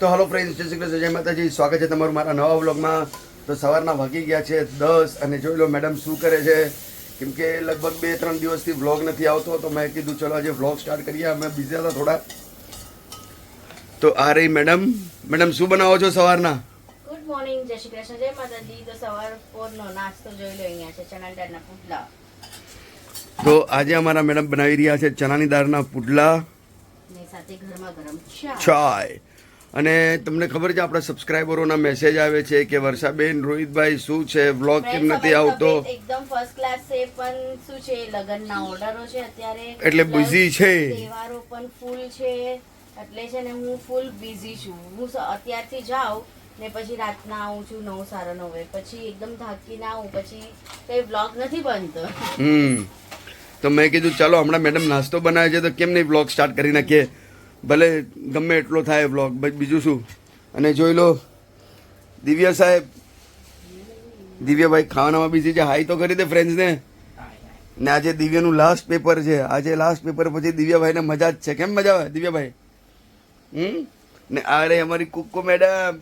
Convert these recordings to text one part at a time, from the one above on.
તો hello friends, જય શ્રી કૃષ્ણ, જય માતાજી. સ્વાગત છે તમારું મારા નવા વ્લોગમાં. તો સવારના વાગી ગયા છે 10 અને જોઈ લો મેડમ શું કરે છે. કેમ કે લગભગ 2-3 દિવસથી વ્લોગ નથી આવતો, તો મેં કીધું ચલો આજે વ્લોગ સ્ટાર્ટ કરીએ. અમે બિઝી હતા થોડા. તો આ રહી મેડમ. મેડમ શું બનાવો છો સવારના? ગુડ મોર્નિંગ, જય શ્રી કૃષ્ણ, જય માતાજી. તો સવાર પોરનો નાસ્તો જોઈ લો, અહીંયા છે ચણા દાળના પુડલા. તો આજે અમારા મેડમ બનાવી રહ્યા છે ચણાની દાળના પુડલા ને સાથે ગરમા ગરમ ચા. ચાય. અને તમને ખબર છે આપણા સબસ્ક્રાઈબરોના મેસેજ આવે છે કે વર્ષાબેન, રોહિતભાઈ શું છે વ્લોગ કેમ નથી આવતો? એકદમ ફર્સ્ટ ક્લાસ છે, પણ શું છે લગનના ઓર્ડરો છે અત્યારે, એટલે busy છે. તહેવારો પણ ફૂલ છે, એટલે છે ને હું ફૂલ બિઝી છું. હું અત્યારથી જાઉં ને પછી રાતના આવું છું 9-9:30, પછી એકદમ થાકીને આવું, પછી કઈ વ્લોગ નથી બનતો. તો મેં કીધું ચાલો હમણાં મેડમ નાસ્તો બનાવે છે તો કેમ નહીં વ્લોગ સ્ટાર્ટ કરી નાખીએ, ભલે ગમે એટલો થાય વ્લોગ, બીજું શું. અને જોઈ લો દિવ્યા સાહેબ, દિવ્યાભાઈ ખાવાનામાં બીજી છે. હાઈ તો કરી દે ફ્રેન્ડ્સને. ને આજે દિવ્યાનું લાસ્ટ પેપર છે. આજે લાસ્ટ પેપર પછી દિવ્યાભાઈને મજા જ છે. કેમ મજા આવે દિવ્યાભાઈ? ને આ રે અમારી કુક્કો મેડમ,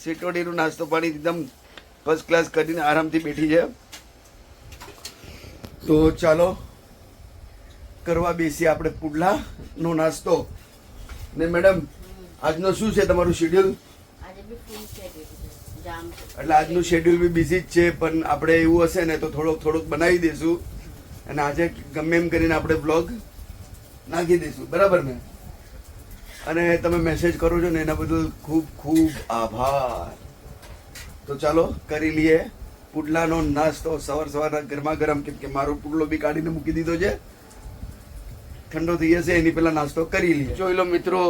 સિટોડીનું નાસ્તો પાણી એકદમ ફર્સ્ટ ક્લાસ કરીને આરામથી બેઠી છે. તો ચાલો કરવા બેસીએ આપણે પુડલાનો નાસ્તો. ને મેડમ આજનો શું છે તમારું શેડ્યુલ? આજે બી ફૂલ છે, જામ છે. એટલે આજનું શેડ્યુલ બી બિઝી જ છે, પણ આપણે એવું હશે ને તો થોડોક બનાવી દઈશું અને આજે ગમે એમ કરીને આપણે બ્લોગ નાખી દઈશું, બરાબર ને? અને તમે મેસેજ કરો છો ને એના બદલ ખૂબ ખૂબ આભાર. તો ચાલો કરી લઈએ પુડલાનો નાસ્તો સવારના ગરમા ગરમ. કેમ કે મારો પુડલો બી કાઢીને મૂકી દીધો છે, ઠંડો થઈ જશે એની પહેલા નાસ્તો કરી લઈએ. જોઈ લો મિત્રો,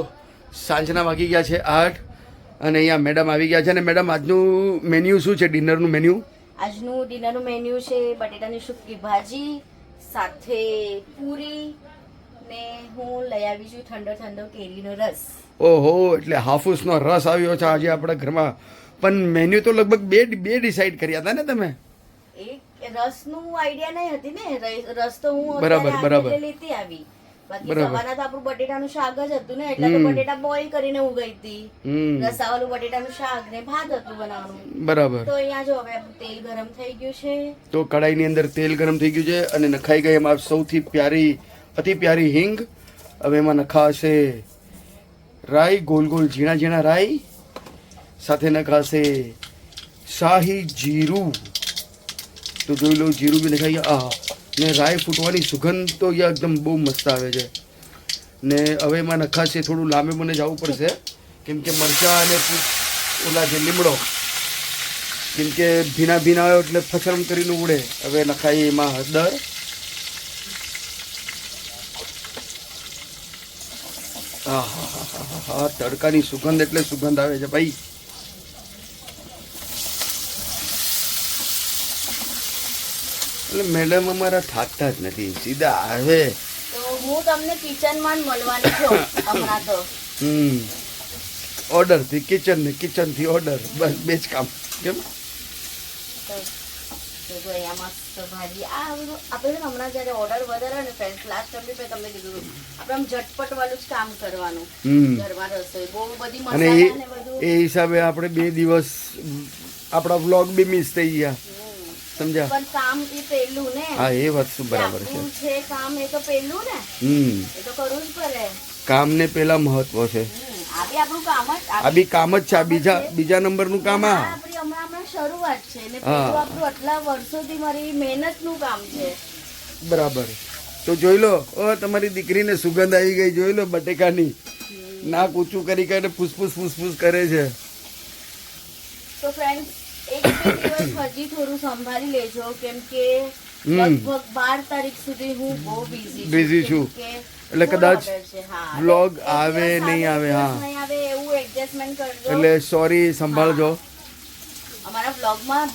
સાંજના વાગી ગયા છે 8 અને અહીંયા મેડમ આવી ગયા છે. અને મેડમ આજનું મેન્યુ શું છે, ડિનરનું મેન્યુ? આજનું ડિનરનું મેન્યુ છે બટેટાની સૂકી ભાજી સાથે પૂરી, ને હું લઈ આવી છું ઠંડો કેરીનો રસ. ઓહો, એટલે હાફૂસનો રસ આવ્યો છે આજે આપણા ઘરમાં. પણ મેન્યુ તો લગભગ બે ડિસાઈડ કર્યા હતા ને તમે? એક રસનું આઈડિયા નહીં હતી ને, રસ તો હું બરાબર. લેતી આવી. બાકી સવારના તો આપણું બટેટાનું શાક જ હતું ને, એટલે તો બટેટા બોઇલ કરીને હું ગઈ હતી. રસાવાળું બટેટાનું શાક ને ભાત હતું બનાવવાનું. બરાબર. તો અહીંયા જો હવે તેલ ગરમ થઈ ગયું છે. તો કડાઈની અંદર તેલ ગરમ થઈ ગયું છે અને નખાઈ ગઈ એમાં સૌથી અતિ પ્યારી હિંગ. હવે એમાં નખાશે રાઈ, ગોલ ઝીણા રાઈ, સાથે નખાશે શાહી જીરું. તો જોઈ લો જીરું બી નખાઈ ગયા. ને રાઈ ફૂટવાની સુગંધ તો એકદમ બહુ મસ્ત આવે છે. ને હવે એમાં નખાશે, થોડું લાંબે મને જવું પડશે કેમ કે મરચાં અને ઓલા જે લીમડો, કેમ કે ભીના આવ્યો એટલે ફચરમ કરીને ઉડે. હવે નખાઈ એમાં હળદર, હા તડકાની સુગંધ એટલે સુગંધ આવે છે ભાઈ. એટલે મેડમ અમારા થાકતા જ નથી, સીધા આવે. તો હું તમને કિચનમાં જ મળવાની છું હમણાં તો. ઓર્ડર થી કિચન ને કિચન થી ઓર્ડર, બસ બે જ કામ. કેમ તો અહીંયા મસ્ત ભાજી. આ આપણે હમણાં જયારે ઓર્ડર વધારે ને ફ્રેન્ડ્સ, લાસ્ટ ટાઈમ બી તમને કીધું આપણે આમ ઝટપટ વાળું જ કામ કરવાનું ઘરમાં. રસોઈ બહુ બધી મસાલા ને બધું, એ હિસાબે આપણે 2 દિવસ આપણા વ્લોગ બી મિસ થઈ ગયા, સમજ્યા? પણ કામ એ પેલું ને. હા, એ વાત શું બરાબર છે. કામ એ તો પેલું ને, એ તો કરવું જ પડે. કામને પેલા મહત્વ છે. આ બી આપણું કામ જ, આ બી કામ જ છે. આ બીજા નંબરનું કામ. આપણી હમણાં શરૂઆત છે ને પેલું આપણું આટલા વર્ષોથી મારી મહેનતનું કામ છે. બરાબર. તો જોઈ લો, તમારી દીકરીને સુગંધ આવી ગઈ. જોઈ લો બટેકાની, નાક ઊંચું કરી કરીને ફૂસફૂસ કરે છે. તો ફ્રેન્ડ્સ, 1-2 દિવસ હજી થોડું સંભાળી લેજો, કેમ કે લગભગ 12 તારીખ સુધી હું બહુ બિઝી છું. એટલે કદાચ વ્લોગ આવે નહીં આવે. હા, એવું એડજસ્ટમેન્ટ કરજો. એટલે સોરી, સંભાળજો. અમારા વ્લોગમાં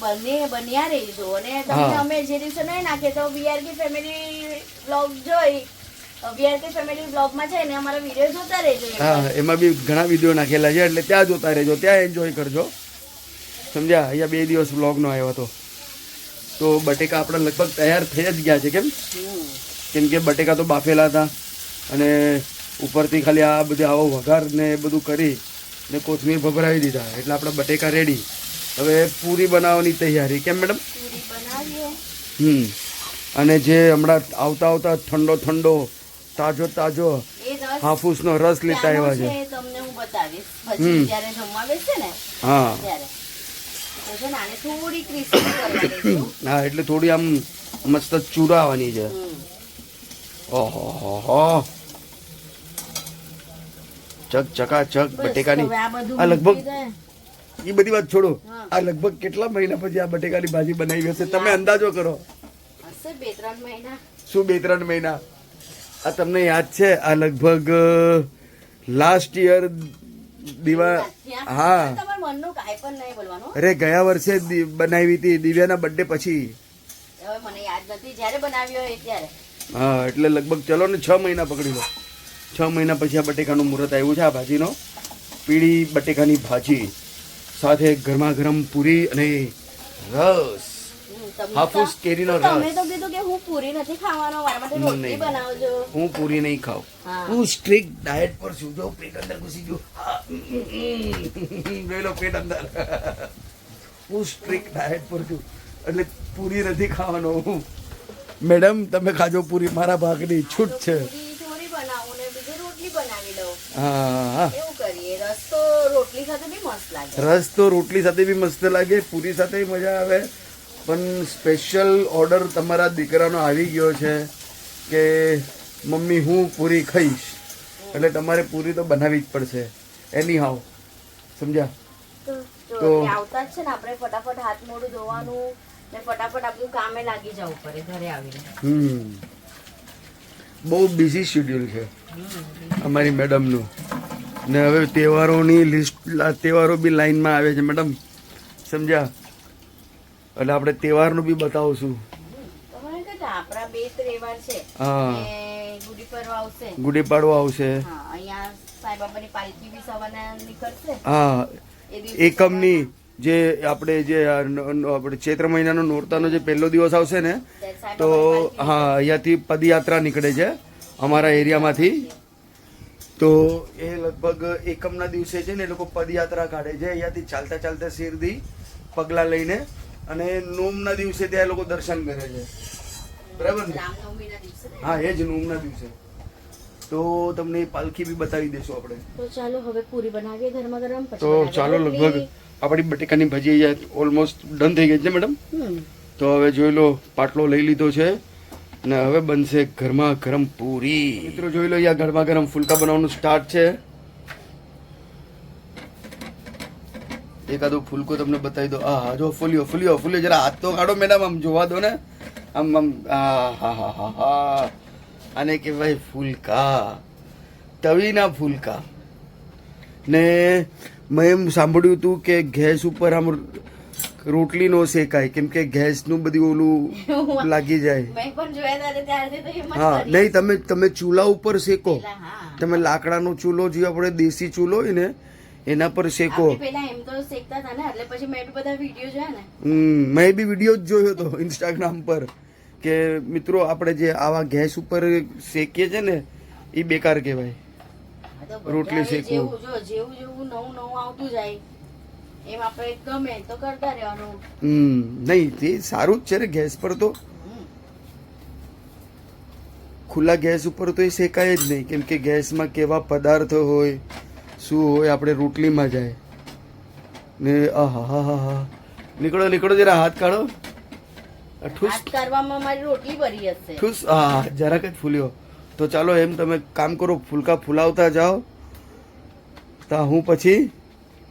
બન્યા રહેજો. અને તમને અમે જે દિવસે નહીં નાખીએ તો VRK ફેમિલી વ્લોગ જોઈ, VRK ફેમિલી વ્લોગમાં છે ને અમારા વિડીયો જોતા રહેજો. હા, એમાં બી ઘણા વિડીયો નાખેલા છે, એટલે ત્યાં જોતા રહેજો, ત્યાં એન્જોય કરજો, સમજ્યા? અહીંયા 2 દિવસ વ્લોગ નો આવ્યો હતો. તો બટેકા આપણા લગભગ તૈયાર થઈ જ ગયા છે. કેમ કે બટેકા તો બાફેલા હતા અને ઉપરથી ખાલી આ બધું આવો વઘાર ને એ બધું કરી ને કોથમીર ભભરાવી દીધા એટલે આપણા બટેકા રેડી. હવે પૂરી બનાવવાની તૈયારી. કેમ મેડમ? પૂરી બનાવીએ. અને જે હમણાં આવતા આવતા ઠંડો ઠંડો તાજો તાજો એ રસ હાફૂસનો રસ લેતા આવ્યા છે. છે તમને હું બતાવીશ પછી જ્યારે જમવા બેસે ને હા ત્યારે. તો છે ને આને થોડી ક્રિસ્પી કરવા દઈશું. હા, એટલે થોડી આમ મસ્ત ચૂરાવાની છે. ઓહો, ચક ચકાચક બટેકાની. હવે આ બધું આ લગભગ મૂકી દે. એ બધી વાત છોડો, હા. આ લગભગ કેટલા મહિના પછી આ બટેકાની ભાજી બનાવી હશે તમે અંદાજો કરો. હશે 2-3 મહિના. શું 2-3 મહિના? આ તમને યાદ છે આ લગભગ લાસ્ટ યર હા તમારા મનનું કાંઈ પણ નહીં બોલવાનું. અરે ગયા વર્ષે બનાવી હતી દિવ્યાના બર્થડે પછી. હવે મને યાદ નથી જ્યારે બનાવ્યો હોય ત્યારે. હા, એટલે લગભગ ચલો ને 6 મહિના પકડી લો. 6 મહિના પછી આ બટેકાનું મુહૂર્ત આવ્યું છે. આ ભાજીનો પીળી બટેકાની ભાજી સાથે ગરમા ગરમ પૂરી અને રસ, હાફૂસ કેરીનો રસ. તમે તો કીધું કે હું પૂરી નથી ખાવાનો, મારા માટે રોટલી નહીં. બનાવજો. હું પૂરી નહીં ખાઉં. હા. હું સ્ટ્રિક્ટ ડાયટ પર છું. જો પેટ અંદર ઘૂસી ગયું. જોઈ લો પેટ અંદર. હું સ્ટ્રિક્ટ ડાયટ પર છું એટલે પૂરી નથી ખાવાનો. મેડમ તમે ખાજો પૂરી, મારા ભાગની છૂટ છે. પૂરી થોડી બનાવું ને બીજી રોટલી બનાવી લઉં. હા, એવું કરીએ. રસ તો રોટલી સાથે બી મસ્ત લાગે. રસ તો રોટલી સાથે બી મસ્ત લાગે, પૂરી સાથે મજા આવે. પણ સ્પેશિયલ ઓર્ડર તમારા દીકરાનો આવી ગયો છે કે મમ્મી હું પૂરી ખાઈશ, એટલે તમારે પૂરી તો બનાવવી જ પડશે. એની હાવ સમજ્યા? તો તો- એ આવતા જ છે ને આપણે ફટાફટ હાથ મોઢું ધોવાનું ને ફટાફટ આપણું કામે લાગી જવું પડે ઘરે આવીને. બહુ બિઝી શેડ્યુલ છે અમારી મેડમનું. ને હવે તહેવારોની લિસ્ટ, તહેવારો બી લાઈનમાં આવે છે મેડમ, સમજ્યા? એટલે આપણે તહેવારનું બી બતાવશું. તો મને કહેતા આપણા 2 તહેવાર છે. હા. ને ગુડી પડવા આવશે. ગુડી પાડવા આવશે. હા, અહીંયા સાંઈબાબાની પાલકી બી સવારના નીકળશે. હા, એ દિવસે એકમની જે આપણે ચૈત્ર મહિનાનો નોરતાનો જે પહેલો દિવસ આવશે ને, ત્યારે તો સાંઈબાબાની પાલકી હા અહીંયાથી પદયાત્રા નીકળે છે અમારા એરિયામાંથી. તો એ લગભગ એકમના દિવસે છે ને એ લોકો પદયાત્રા કાઢે છે અહીંયાથી ચાલતા ચાલતા શિરડી પગલા લઈને, અને નોમના દિવસે ત્યાં એ લોકો દર્શન કરે છે. બરાબર ને? રામનવમીના દિવસે ને. હા, એ જ નોમના દિવસે. તો તમને એ પાલખી બી બતાવી દઈશું આપણે. તો ચાલો હવે પૂરી બનાવીએ ગરમા ગરમ. પછી તો બનાવીએ ચાલો, રોટલી. લગભગ આપણી બટેકાની ભાજી ઓલમોસ્ટ ડન થઈ ગઈ છે મેડમ. હમ. તો હવે જોઈ લો, પાટલો લઈ લીધો છે ને હવે બનશે ગરમા ગરમ પૂરી. મિત્રો જોઈ લો, અહીંયા ગરમા ગરમ ફુલકા બનાવવાનું સ્ટાર્ટ છે. એકાદો ફુલકો તમને બતાવી દો. હા, જો ફૂલ્યો ફૂલ્યો ફૂલ્યો. જરા હાથ તો કાઢો મેડમ, આમ જોવા દો ને. આમ આમ હા. આને કહેવાય ફુલકા, તવીના ફુલકા. ને મેં એમ સાંભળ્યું હતું કે ગેસ ઉપર આમ રોટલી નો શેકાય, કેમ કે ગેસનું બધું ઓલું લાગી જાય. મેં પણ જોયા હતા ને ત્યારથી તો એમ જ હા, કરીએ. નહીં તમે ચૂલા ઉપર શેકો. પેલા હા. તમે લાકડાનો ચૂલો, જે આપણે દેશી ચૂલો હોય ને એના પર શેકો. આપણે પેલા એમ તો શેકતા હતા ને, એટલે પછી મેં બી બધા વિડીયો જોયા ને. મેં બી વિડીયો જ જોયો હતો ઇન્સ્ટાગ્રામ પર કે મિત્રો આપણે જે આવા ગેસ ઉપર શેકીએ છે ને એ બેકાર કહેવાય. આ તો રોટલી બધા હવે શેકવું. જેવું નવું આવતું જાય એમ આપણે ગમે તો કરતા રહેવાનું. નહીં, તે સારું જ છે ને. ગેસ પર તો હમ. ખુલ્લા ગેસ ઉપર તો એ શેકાય જ નહીં, કેમ કે ગેસમાં કેવા પદાર્થો હોય, શું હોય, આપણે રોટલીમાં જાય ને. આહા, નીકળો જરા, હાથ કાઢો. ઠૂસ હાથ કાઢવામાં મારી રોટલી ભરી હશે. ઠૂસ. હા, જરાક જ ફૂલ્યો. તો ચાલો એમ તમે કામ કરો, ફુલકા ફુલાવતા જાઓ, તા હું પછી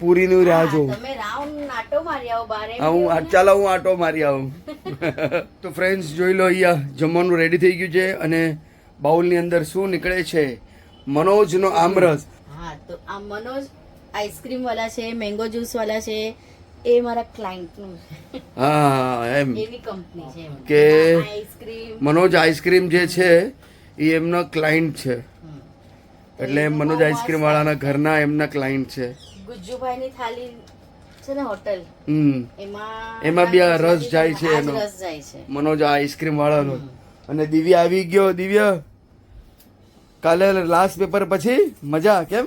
પૂરીનું રાહ જોઉં. તમે રાઉન્ડ આટો મારી આવો બારે. હા, હું આટો મારી આવું. તો ફ્રેન્ડ્સ જોઈ લો, અહીંયા જમવાનું રેડી થઈ ગયું છે અને બાઉલની અંદર શું નીકળે છે? મનોજનો આમરસ. હા, તો આ મનોજ આઈસ્ક્રીમ વાળા છે, મેંગો જ્યુસ વાળા છે, એ મારા ક્લાયન્ટ નું છે. હા, એમ એવી કંપની છે એમ. કે આઈસ્ક્રીમ. મનોજ આઈસ્ક્રીમ જે છે એ એમનો ક્લાયન્ટ છે, એટલે મનોજ આઈસ્ક્રીમ વાળાના ઘરના એમના ક્લાયન્ટ છે. ગુજ્જુભાઈ ની થાળી છે ને હોટલ, એમાં બી આ રસ જાય છે આ જ એનો, રસ જાય છે. મનોજ આઈસ્ક્રીમ વાળાનો. અને દિવ્યા આવી ગયો. દિવ્યા કાલે લાસ્ટ પેપર પછી મજા કેમ?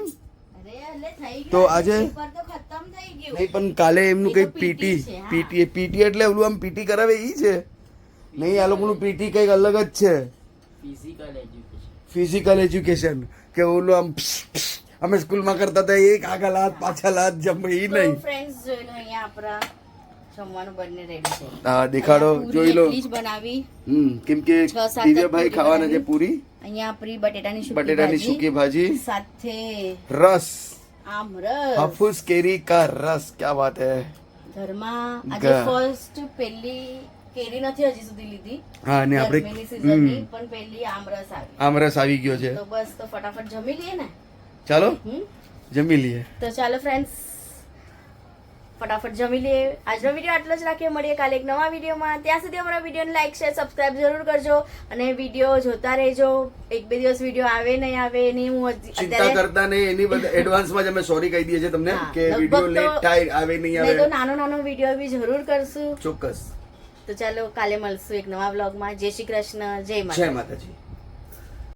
અરે એટલે થઈ ગયું. તો આજે પેપર તો ખતમ થઈ ગયું. નહીં પણ કાલે એમનું એ તો કઈ PT પીટી છે, હા. પીટી એટલે ઓલું આમ પીટી કરાવે ઈ છે નહીં, આ લોકોનું પીટી કઈક અલગ જ છે. ફિઝિકલ એજ્યુકેશન કે ઓલું આમ અમે સ્કૂલમાં કરતા હતા એક આગળ હાથ પાછળ હાથ જમ ઈ નહીં. ફ્રેન્ડ્સ જોઈ લો અહીંયા આપણા જમવાનું બંને રેડી છે. હા દેખાડો અહીંયા જોઈ લો. પૂરી એટલી જ બનાવી. કેમ કે 6-7 દિવ્યભાઈ ખાવાના છે પૂરી, અહીંયા આપણી બટેટાની બટેટાની સૂકી ભાજી, સાથે રસ, આમરસ. હાફૂસ કેરી કા રસ. ક્યા વાત હે. ઘરમાં આજે ફર્સ્ટ પહેલી કેરી નથી હજી સુધી લીધી. હા અને ગરમીની આપણે seasonની, પણ પહેલી આમરસ આવી. આમરસ આવી ગયો છે. તો બસ તો ફટાફટ જમી લઈએ ને. ચાલો હમ? જમી લઈએ. તો ચાલો ફ્રેન્ડ્સ ફટાફટ જમી લઈએ. આજનો વિડીયો આટલો જ રાખીએ. મળીએ કાલે એક નવા વિડીયોમાં. ત્યાં સુધી અમારા વિડીયોને લાઈક શેર સબસ્ક્રાઇબ જરૂર કરજો અને વિડીયો જોતા રહેજો. એક બે દિવસ વિડીયો આવે નહીં આવે એની હું ચિંતા કરતા નહીં, એની બધા એડવાન્સમાં જ અમે સોરી કહી દઈએ છીએ તમને હા, કે લગભગ વિડીયો તો- લેટ થાય, આવે નહીં નહીં તો આવે. નાનો નાનો વિડીયો બી જરૂર કરશું. ચોક્કસ. તો ચાલો કાલે મળશું એક નવા વ્લોગમાં. જય શ્રી કૃષ્ણ, જય માતા. જય માતાજી.